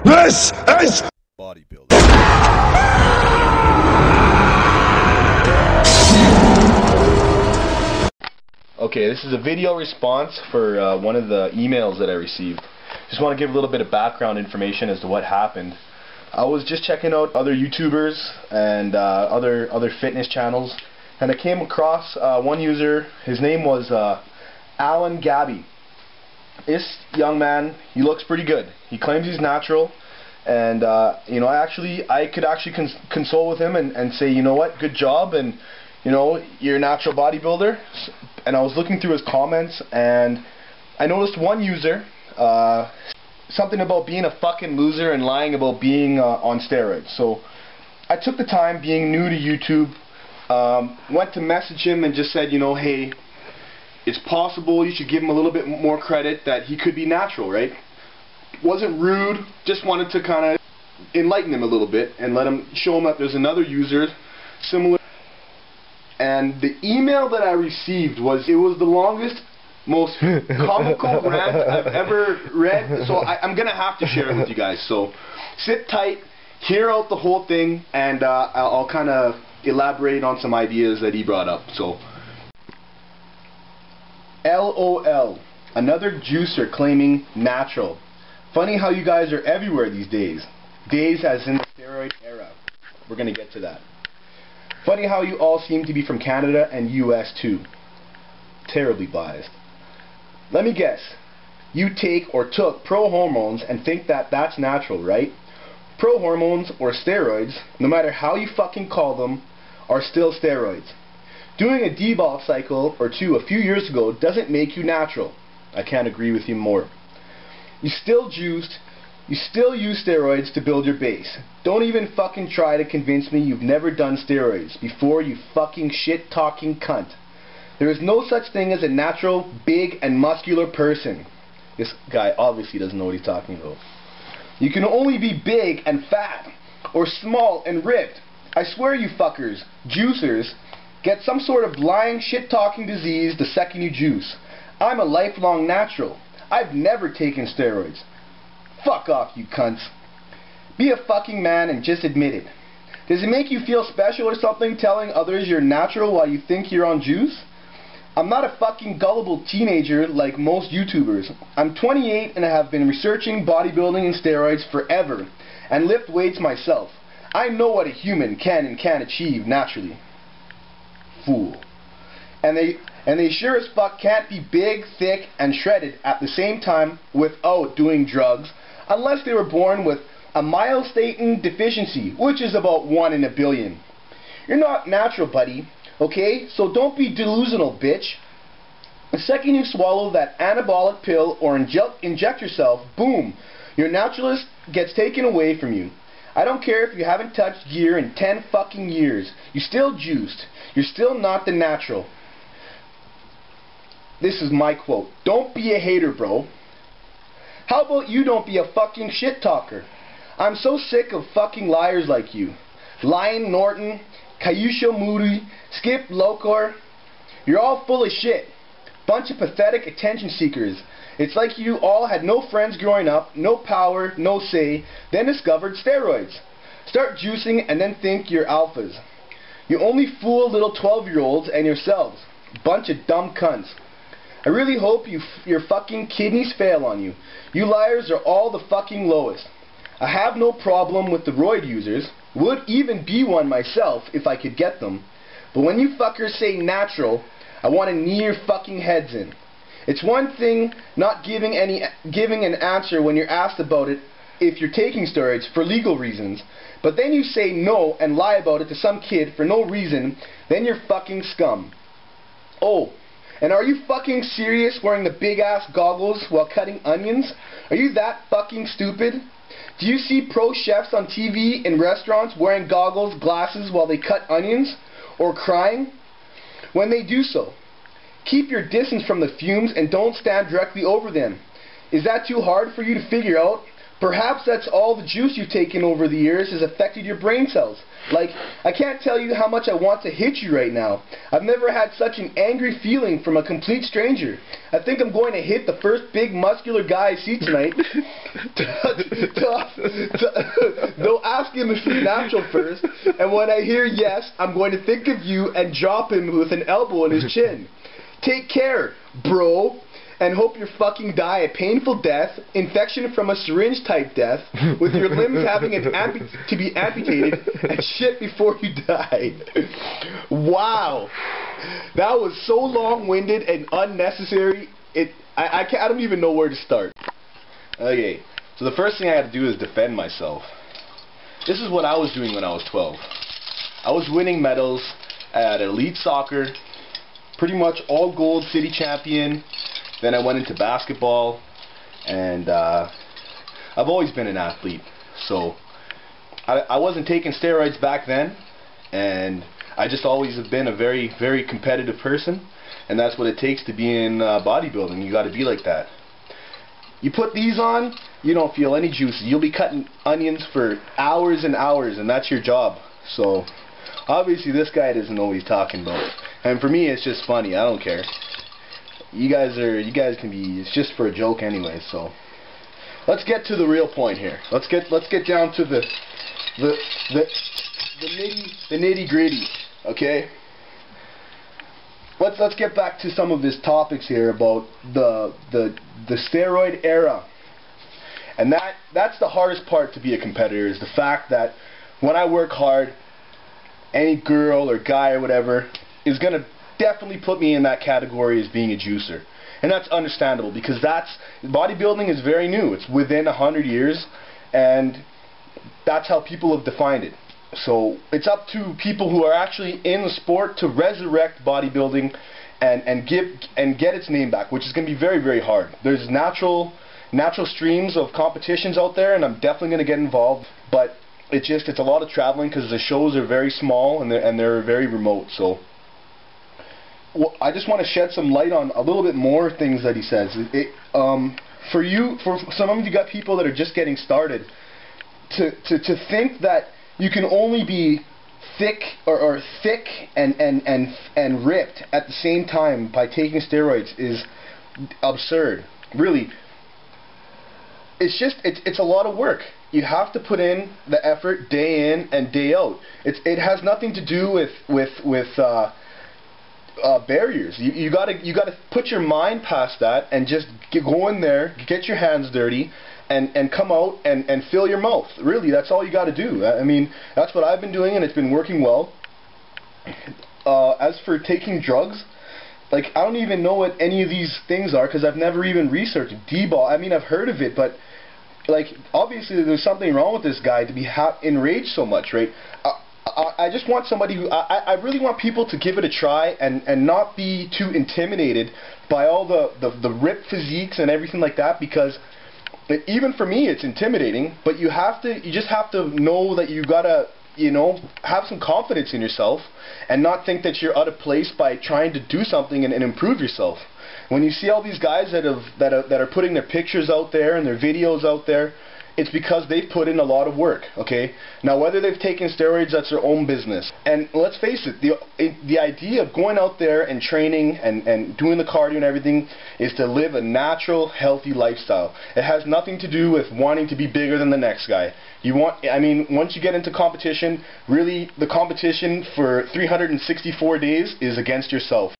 This is Bodybuilding. Okay, this is a video response for one of the emails that I received. Just want to give a little bit of background information as to what happened. I was just checking out other YouTubers and other fitness channels, and I came across one user. His name was Alan Gabby. This young man, he looks pretty good. He claims he's natural, and you know, I could actually console with him and say, you know what, good job, and you know, you're a natural bodybuilder. And I was looking through his comments, and I noticed one user, something about being a fucking loser and lying about being on steroids. So I took the time, being new to YouTube, went to message him and just said, you know, hey, it's possible, you should give him a little bit more credit that he could be natural, right? Wasn't rude, just wanted to kind of enlighten him a little bit and show him that there's another user similar. And the email that I received was the longest, most comical rant I've ever read, so I'm going to have to share it with you guys. So sit tight, hear out the whole thing, and I'll kind of elaborate on some ideas that he brought up. So, LOL, another juicer claiming natural. Funny how you guys are everywhere these days. Days as in the steroid era. We're going to get to that. Funny how you all seem to be from Canada and US too. Terribly biased. Let me guess. You take or took pro-hormones and think that that's natural, right? Pro-hormones or steroids, no matter how you fucking call them, are still steroids. Doing a debulk cycle or two a few years ago doesn't make you natural. I can't agree with you more. You still juiced. You still use steroids to build your base. Don't even fucking try to convince me you've never done steroids before, you fucking shit-talking cunt. There is no such thing as a natural, big, and muscular person. This guy obviously doesn't know what he's talking about. You can only be big and fat, or small and ripped. I swear you fuckers, juicers, get some sort of lying shit-talking disease the second you juice. I'm a lifelong natural. I've never taken steroids. Fuck off, you cunts. Be a fucking man and just admit it. Does it make you feel special or something telling others you're natural while you think you're on juice? I'm not a fucking gullible teenager like most YouTubers. I'm 28 and I have been researching bodybuilding and steroids forever and lift weights myself. I know what a human can and can't achieve naturally. Fool. And they sure as fuck can't be big, thick, and shredded at the same time without doing drugs, unless they were born with a myostatin deficiency, which is about 1 in a billion. You're not natural, buddy, okay? So don't be delusional, bitch. The second you swallow that anabolic pill or inject yourself, boom, your naturalist gets taken away from you. I don't care if you haven't touched gear in 10 fucking years. You're still juiced. You're still not the natural. This is my quote. Don't be a hater, bro. How about you don't be a fucking shit talker? I'm so sick of fucking liars like you. Lion Norton, Kayusha Moody, Skip Locor. You're all full of shit. Bunch of pathetic attention seekers. It's like you all had no friends growing up, no power, no say, then discovered steroids. Start juicing and then think you're alphas. You only fool little 12-year-olds and yourselves. Bunch of dumb cunts. I really hope your fucking kidneys fail on you. You liars are all the fucking lowest. I have no problem with the roid users. Would even be one myself if I could get them. But when you fuckers say natural, I want to knee your fucking heads in. It's one thing not giving an answer when you're asked about it if you're taking steroids for legal reasons. But then you say no and lie about it to some kid for no reason, then you're fucking scum. Oh. And are you fucking serious wearing the big ass goggles while cutting onions? Are you that fucking stupid? Do you see pro chefs on TV in restaurants wearing goggles, glasses while they cut onions? Or crying? When they do so, keep your distance from the fumes and don't stand directly over them. Is that too hard for you to figure out? Perhaps that's all the juice you've taken over the years has affected your brain cells. Like, I can't tell you how much I want to hit you right now. I've never had such an angry feeling from a complete stranger. I think I'm going to hit the first big muscular guy I see tonight. They'll ask him if he's natural first, and when I hear yes, I'm going to think of you and drop him with an elbow in his chin. Take care, bro. And hope you fucking die a painful death, infection from a syringe type death, with your limbs having to be amputated, and shit before you die. Wow. That was so long-winded and unnecessary, I don't even know where to start. Okay, so the first thing I had to do is defend myself. This is what I was doing when I was 12. I was winning medals at elite soccer, pretty much all gold city champion. Then I went into basketball, and I've always been an athlete, so I wasn't taking steroids back then, and I just always have been a very, very competitive person, and that's what it takes to be in bodybuilding. You got to be like that. You put these on, you don't feel any juices. You'll be cutting onions for hours and hours, and that's your job. So obviously this guy doesn't know what he's talking about, and for me it's just funny. I don't care. You guys can be, it's just for a joke anyway, so let's get to the real point here. Let's get down to the nitty gritty, okay? Let's get back to some of these topics here about the steroid era. And that's the hardest part to be a competitor, is the fact that when I work hard, any girl or guy or whatever is gonna definitely put me in that category as being a juicer. And that's understandable, because bodybuilding is very new. It's within 100 years, and that's how people have defined it. So it's up to people who are actually in the sport to resurrect bodybuilding and get its name back, which is going to be very, very hard. There's natural streams of competitions out there, and I'm definitely going to get involved, but it's a lot of traveling, because the shows are very small and they're very remote. So well, I just want to shed some light on a little bit more things that he says. For some of you got people that are just getting started, to think that you can only be thick or thick and ripped at the same time by taking steroids is absurd. Really, it's a lot of work. You have to put in the effort day in and day out. It has nothing to do with barriers. You gotta put your mind past that and just go in there, get your hands dirty, and come out and fill your mouth. Really, that's all you gotta do. I mean, that's what I've been doing, and it's been working well. As for taking drugs, like, I don't even know what any of these things are, because I've never even researched D-ball. I mean, I've heard of it, but like, obviously there's something wrong with this guy to be enraged so much, right? I just want somebody who, I really want people to give it a try and not be too intimidated by all the ripped physiques and everything like that, because even for me it's intimidating, but you just have to know that you gotta, have some confidence in yourself and not think that you're out of place by trying to do something and improve yourself. When you see all these guys that are putting their pictures out there and their videos out there, it's because they've put in a lot of work, okay? Now, whether they've taken steroids, that's their own business. And let's face it, the idea of going out there and training and doing the cardio and everything is to live a natural, healthy lifestyle. It has nothing to do with wanting to be bigger than the next guy. Once you get into competition, really the competition for 364 days is against yourself.